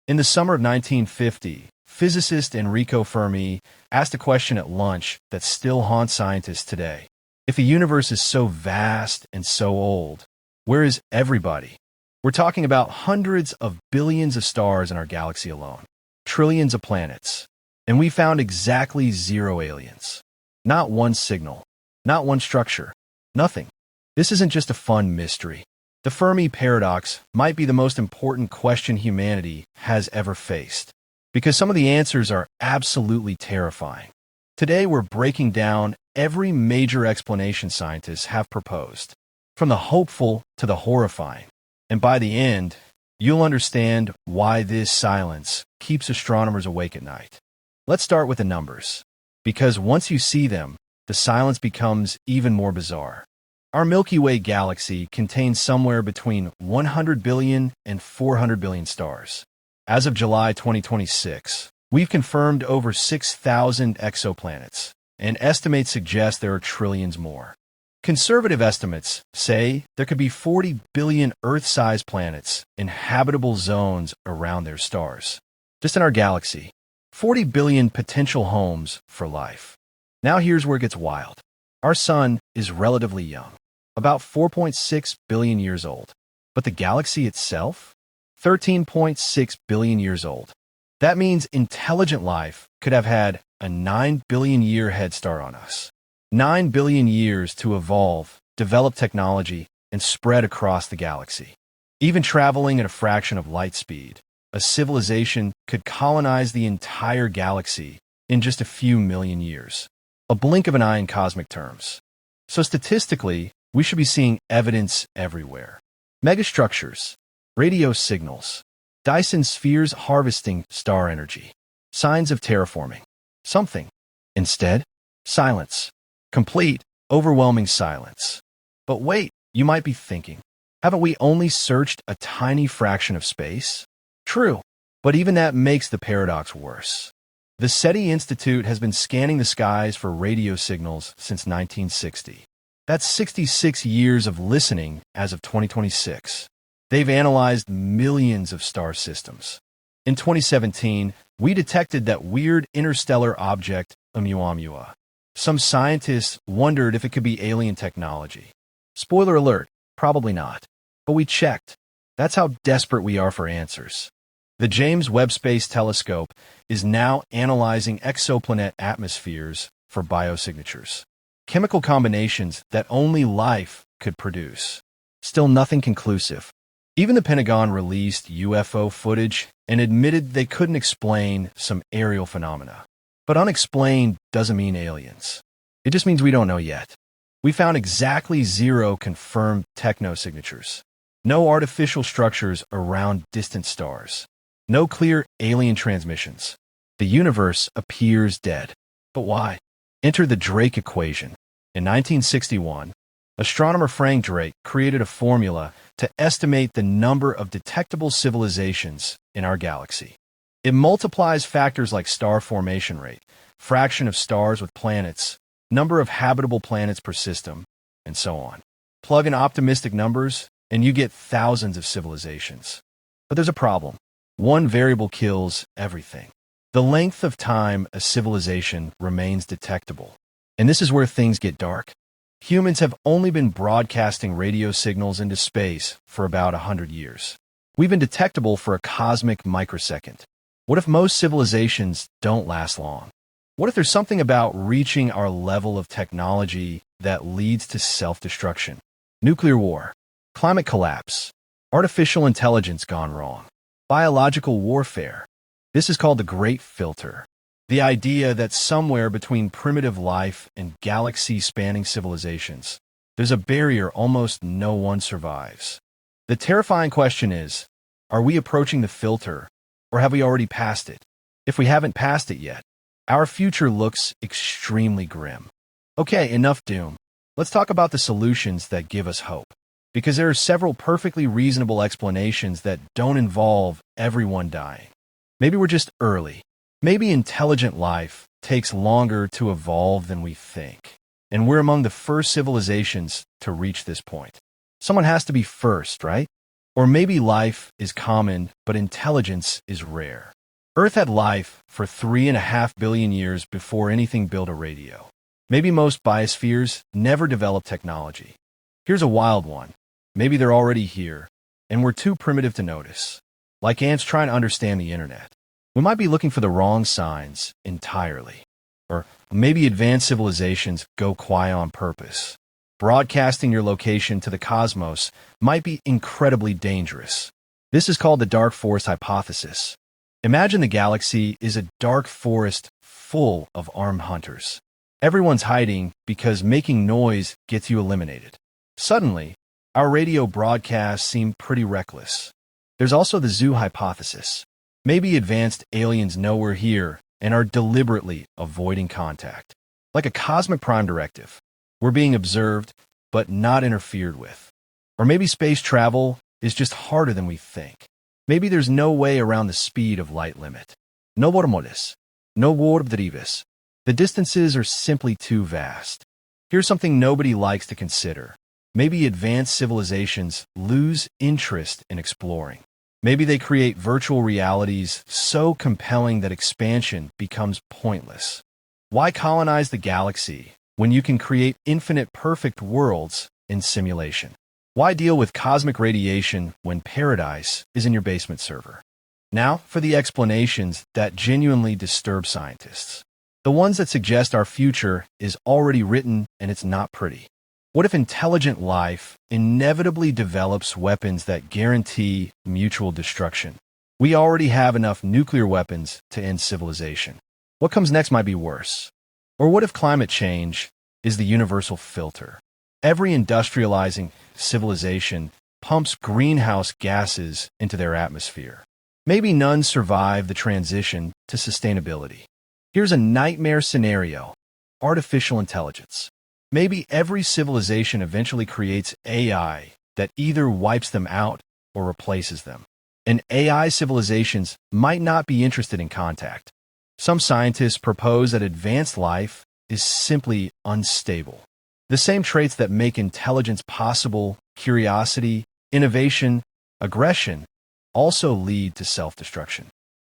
In the summer of 1950, physicist Enrico Fermi asked a question at lunch that still haunts scientists today. If the universe is so vast and so old, where is everybody? We're talking about hundreds of billions of stars in our galaxy alone, trillions of planets, and we found exactly 0 aliens. Not one signal, not one structure, nothing. This isn't just a fun mystery. The Fermi Paradox might be the most important question humanity has ever faced, because some of the answers are absolutely terrifying. Today we're breaking down every major explanation scientists have proposed, from the hopeful to the horrifying. And by the end, you'll understand why this silence keeps astronomers awake at night. Let's start with the numbers, because once you see them, the silence becomes even more bizarre. Our Milky Way galaxy contains somewhere between 100 billion and 400 billion stars. As of July 2026, we've confirmed over 6,000 exoplanets, and estimates suggest there are trillions more. Conservative estimates say there could be 40 billion Earth-sized planets in habitable zones around their stars. Just in our galaxy, 40 billion potential homes for life. Now here's where it gets wild. Our sun is relatively young, about 4.6 billion years old. But the galaxy itself? 13.6 billion years old. That means intelligent life could have had a 9 billion year head start on us. 9 billion years to evolve, develop technology, and spread across the galaxy. Even traveling at a fraction of light speed, a civilization could colonize the entire galaxy in just a few million years. A blink of an eye in cosmic terms. So statistically, we should be seeing evidence everywhere. Megastructures, radio signals, Dyson spheres harvesting star energy, signs of terraforming. Something. Instead, silence. Complete, overwhelming silence. But wait, you might be thinking, haven't we only searched a tiny fraction of space? True, but even that makes the paradox worse. The SETI Institute has been scanning the skies for radio signals since 1960. That's 66 years of listening as of 2026. They've analyzed millions of star systems. In 2017, we detected that weird interstellar object, Oumuamua. Some scientists wondered if it could be alien technology. Spoiler alert, probably not. But we checked. That's how desperate we are for answers. The James Webb Space Telescope is now analyzing exoplanet atmospheres for biosignatures, chemical combinations that only life could produce. Still nothing conclusive. Even the Pentagon released UFO footage and admitted they couldn't explain some aerial phenomena. But unexplained doesn't mean aliens. It just means we don't know yet. We found exactly 0 confirmed technosignatures. No artificial structures around distant stars. No clear alien transmissions. The universe appears dead. But why? Enter the Drake equation. In 1961, astronomer Frank Drake created a formula to estimate the number of detectable civilizations in our galaxy. It multiplies factors like star formation rate, fraction of stars with planets, number of habitable planets per system, and so on. Plug in optimistic numbers, and you get thousands of civilizations. But there's a problem. One variable kills everything. The length of time a civilization remains detectable. And this is where things get dark. Humans have only been broadcasting radio signals into space for about 100 years. We've been detectable for a cosmic microsecond. What if most civilizations don't last long? What if there's something about reaching our level of technology that leads to self-destruction? Nuclear war, climate collapse, artificial intelligence gone wrong, biological warfare. This is called the Great Filter. The idea that somewhere between primitive life and galaxy-spanning civilizations, there's a barrier almost no one survives. The terrifying question is, are we approaching the filter, or have we already passed it? If we haven't passed it yet, our future looks extremely grim. Okay, enough doom. Let's talk about the solutions that give us hope. Because there are several perfectly reasonable explanations that don't involve everyone dying. Maybe we're just early. Maybe intelligent life takes longer to evolve than we think. And we're among the first civilizations to reach this point. Someone has to be first, right? Or maybe life is common, but intelligence is rare. Earth had life for 3.5 billion years before anything built a radio. Maybe most biospheres never developed technology. Here's a wild one. Maybe they're already here, and we're too primitive to notice. Like ants trying to understand the internet. We might be looking for the wrong signs entirely. Or maybe advanced civilizations go quiet on purpose. Broadcasting your location to the cosmos might be incredibly dangerous. This is called the dark forest hypothesis. Imagine the galaxy is a dark forest full of armed hunters. Everyone's hiding because making noise gets you eliminated. Suddenly, our radio broadcasts seem pretty reckless. There's also the zoo hypothesis. Maybe advanced aliens know we're here and are deliberately avoiding contact. Like a cosmic prime directive. We're being observed, but not interfered with. Or maybe space travel is just harder than we think. Maybe there's no way around the speed of light limit. No vormodis. No vordrivis. The distances are simply too vast. Here's something nobody likes to consider. Maybe advanced civilizations lose interest in exploring. Maybe they create virtual realities so compelling that expansion becomes pointless. Why colonize the galaxy when you can create infinite perfect worlds in simulation? Why deal with cosmic radiation when paradise is in your basement server? Now for the explanations that genuinely disturb scientists. The ones that suggest our future is already written and it's not pretty. What if intelligent life inevitably develops weapons that guarantee mutual destruction? We already have enough nuclear weapons to end civilization. What comes next might be worse. Or what if climate change is the universal filter? Every industrializing civilization pumps greenhouse gases into their atmosphere. Maybe none survive the transition to sustainability. Here's a nightmare scenario: artificial intelligence. Maybe every civilization eventually creates AI that either wipes them out or replaces them. And AI civilizations might not be interested in contact. Some scientists propose that advanced life is simply unstable. The same traits that make intelligence possible, curiosity, innovation, aggression, also lead to self-destruction.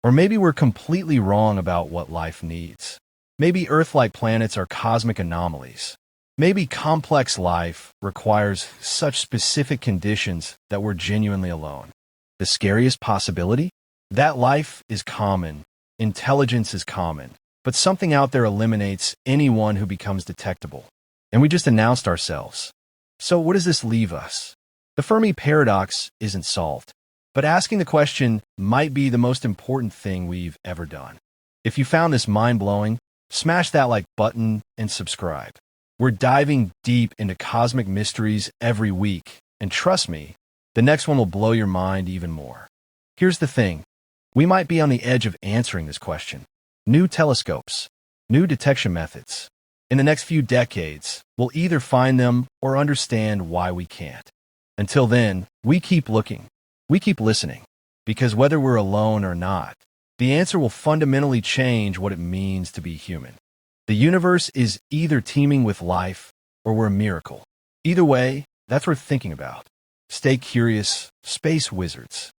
Or maybe we're completely wrong about what life needs. Maybe Earth-like planets are cosmic anomalies. Maybe complex life requires such specific conditions that we're genuinely alone. The scariest possibility? That life is common, intelligence is common, but something out there eliminates anyone who becomes detectable. And we just announced ourselves. So what does this leave us? The Fermi Paradox isn't solved, but asking the question might be the most important thing we've ever done. If you found this mind-blowing, smash that like button and subscribe. We're diving deep into cosmic mysteries every week, and trust me, the next one will blow your mind even more. Here's the thing. We might be on the edge of answering this question. New telescopes, new detection methods. In the next few decades, we'll either find them or understand why we can't. Until then, we keep looking. We keep listening. Because whether we're alone or not, the answer will fundamentally change what it means to be human. The universe is either teeming with life or we're a miracle. Either way, that's worth thinking about. Stay curious, space wizards.